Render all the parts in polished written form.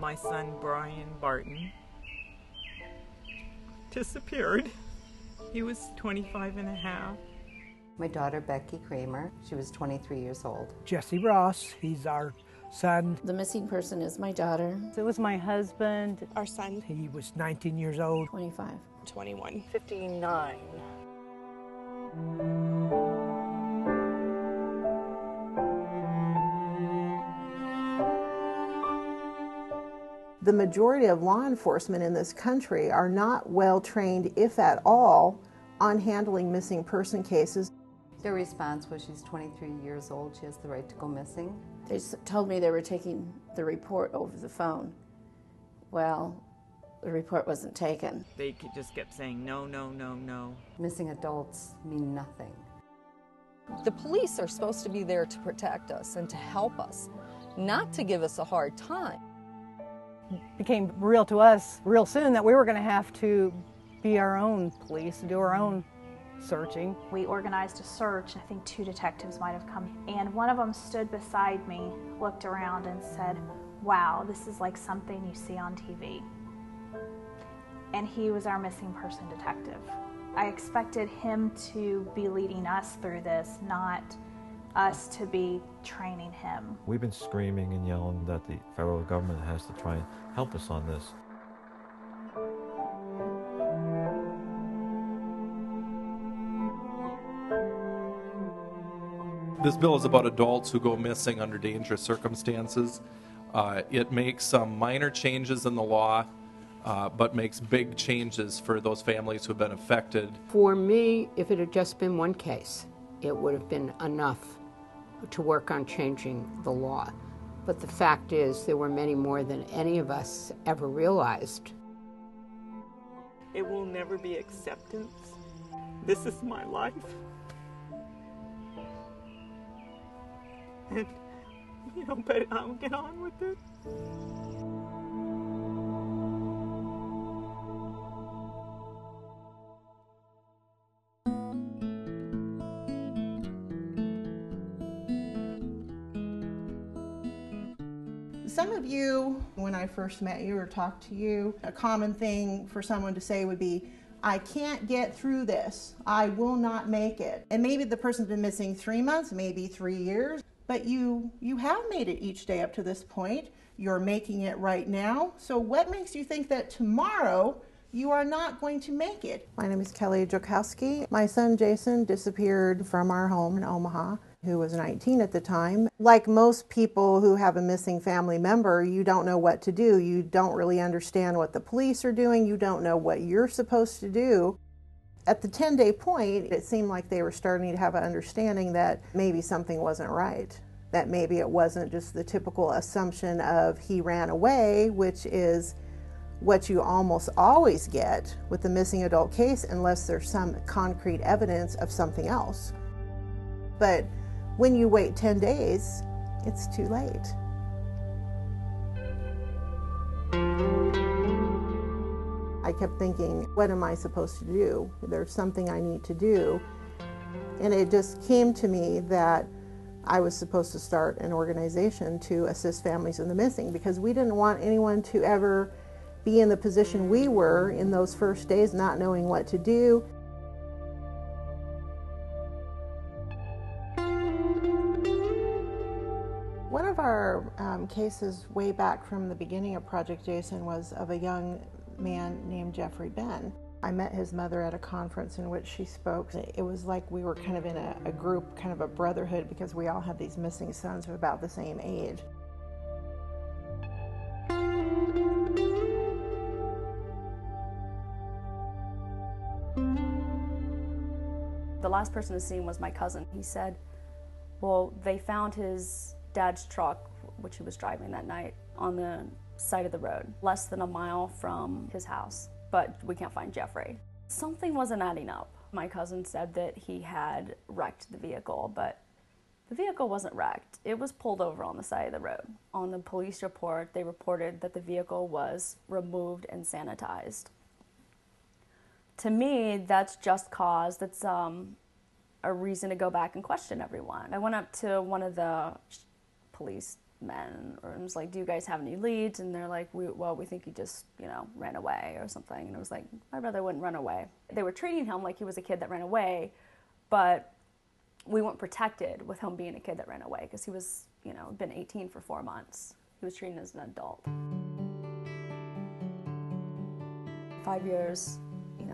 My son, Brian Barton, disappeared. He was 25 and a half. My daughter, Becky Kramer, she was 23 years old. Jesse Ross, he's our son. The missing person is my daughter. It was my husband. Our son. He was 19 years old. 25. 21. 59. The majority of law enforcement in this country are not well trained, if at all, on handling missing person cases. Their response was she's 23 years old, she has the right to go missing. They told me they were taking the report over the phone. Well, the report wasn't taken. They just kept saying no, no, no, no. Missing adults mean nothing. The police are supposed to be there to protect us and to help us, not to give us a hard time. It became real to us real soon that we were going to have to be our own police, do our own searching. We organized a search. I think 2 detectives might have come, and one of them stood beside me, looked around and said, "Wow, this is like something you see on TV." And he was our missing person detective. I expected him to be leading us through this, not us to be training him. We've been screaming and yelling that the federal government has to try and help us on this. This bill is about adults who go missing under dangerous circumstances. It makes some minor changes in the law, but makes big changes for those families who have been affected. For me, if it had just been one case, it would have been enough to work on changing the law. But the fact is, there were many more than any of us ever realized. It will never be acceptance. This is my life. And, but I'll get on with it. Some of you, when I first met you or talked to you, a common thing for someone to say would be, "I can't get through this. I will not make it." And maybe the person's been missing 3 months, maybe 3 years, but you have made it each day up to this point. You're making it right now. So what makes you think that tomorrow you are not going to make it? My name is Kelly Jokowski. My son Jason disappeared from our home in Omaha, who was 19 at the time. Like most people who have a missing family member, you don't know what to do. You don't really understand what the police are doing. You don't know what you're supposed to do. At the 10-day point, it seemed like they were starting to have an understanding that maybe something wasn't right, that maybe it wasn't just the typical assumption of he ran away, which is what you almost always get with the missing adult case unless there's some concrete evidence of something else. But when you wait 10 days, it's too late. I kept thinking, what am I supposed to do? There's something I need to do. And it just came to me that I was supposed to start an organization to assist families in the missing, because we didn't want anyone to ever be in the position we were in those first days, not knowing what to do. One of our cases way back from the beginning of Project Jason was of a young man named Jeffrey Ben. I met his mother at a conference in which she spoke. It was like we were kind of in a group, kind of a brotherhood, because we all had these missing sons of about the same age. The last person to see him was my cousin. He said, well, they found his dad's truck, which he was driving that night, on the side of the road, less than a mile from his house, but we can't find Jeffrey. Something wasn't adding up. My cousin said that he had wrecked the vehicle, but the vehicle wasn't wrecked. It was pulled over on the side of the road. On the police report, they reported that the vehicle was removed and sanitized. To me, that's just cause. That's a reason to go back and question everyone. I went up to one of the police men, and was like, do you guys have any leads? And they're like, we think he just, ran away or something. And it was like, my brother wouldn't run away. They were treating him like he was a kid that ran away, but we weren't protected with him being a kid that ran away because he was, been 18 for 4 months. He was treated as an adult. 5 years,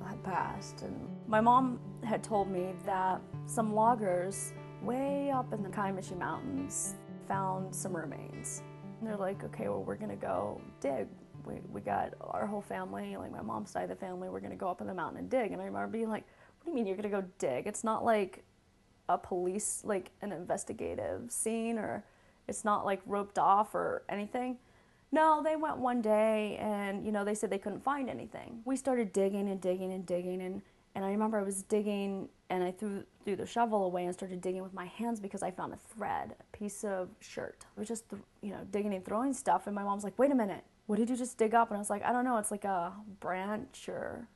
had passed, and my mom had told me that some loggers way up in the Kaimachi Mountains found some remains. And they're like, okay, well, we're gonna go dig. We got our whole family, like my mom's side of the family, we're gonna go up in the mountain and dig. And I remember being like, what do you mean you're gonna go dig? It's not like a police, like an investigative scene, or it's not like roped off or anything. No, they went one day and, they said they couldn't find anything. We started digging and digging and digging, and I remember I was digging and I threw the shovel away and started digging with my hands because I found a thread, a piece of shirt. I was just, digging and throwing stuff, and my mom's like, wait a minute, what did you just dig up? And I was like, I don't know, it's like a branch or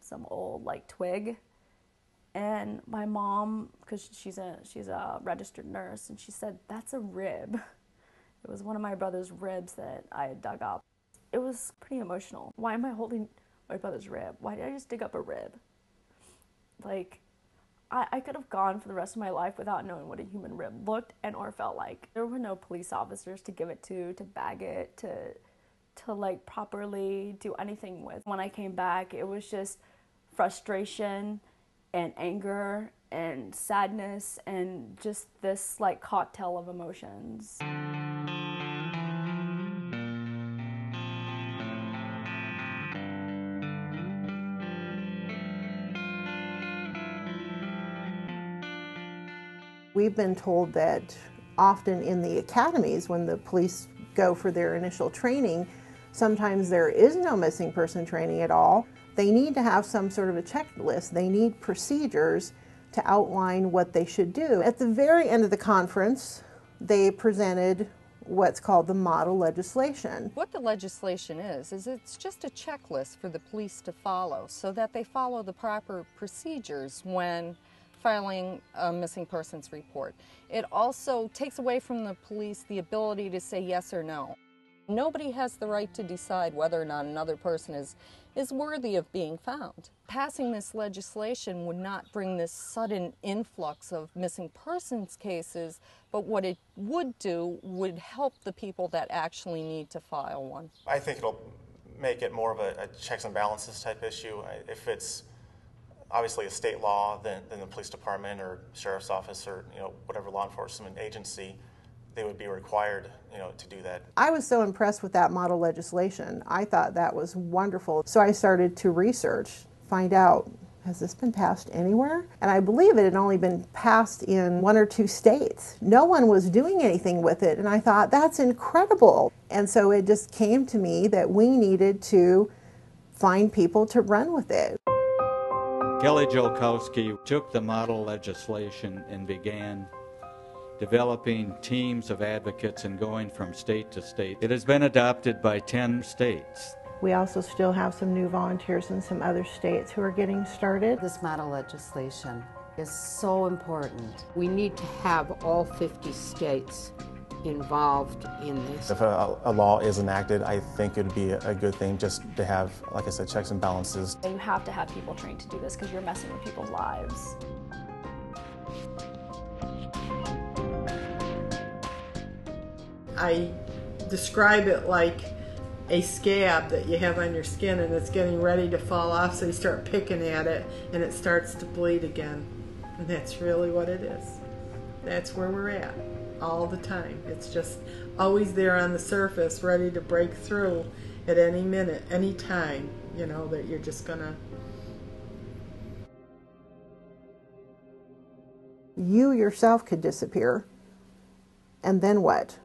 some old like twig. And my mom, because she's a registered nurse, and she said, that's a rib. It was one of my brother's ribs that I had dug up. It was pretty emotional. Why am I holding my brother's rib? Why did I just dig up a rib? Like, I could have gone for the rest of my life without knowing what a human rib looked and or felt like. There were no police officers to give it to bag it, to like properly do anything with. When I came back, it was just frustration and anger and sadness and just this like cocktail of emotions. We've been told that often in the academies, when the police go for their initial training, sometimes there is no missing person training at all. They need to have some sort of a checklist. They need procedures to outline what they should do. At the very end of the conference, they presented what's called the model legislation. What the legislation is it's just a checklist for the police to follow so that they follow the proper procedures when filing a missing persons report. It also takes away from the police the ability to say yes or no. Nobody has the right to decide whether or not another person is worthy of being found. Passing this legislation would not bring this sudden influx of missing persons cases, but what it would do would help the people that actually need to file one. I think it'll make it more of a checks and balances type issue. If it's obviously a state law, then the police department or sheriff's office or whatever law enforcement agency, they would be required to do that. I was so impressed with that model legislation. I thought that was wonderful. So I started to research, find out, has this been passed anywhere? And I believe it had only been passed in 1 or 2 states. No one was doing anything with it, and I thought, that's incredible. And so it just came to me that we needed to find people to run with it. Kelly Jolkowski took the model legislation and began developing teams of advocates and going from state to state. It has been adopted by 10 states. We also still have some new volunteers in some other states who are getting started. This model legislation is so important. We need to have all 50 states involved in this. If a law is enacted, I think it would be a good thing just to have, like I said, checks and balances. You have to have people trained to do this because you're messing with people's lives. I describe it like a scab that you have on your skin and it's getting ready to fall off, so you start picking at it and it starts to bleed again. And that's really what it is. That's where we're at all the time. It's just always there on the surface, ready to break through at any minute, any time, that you're just gonna... You yourself could disappear, and then what?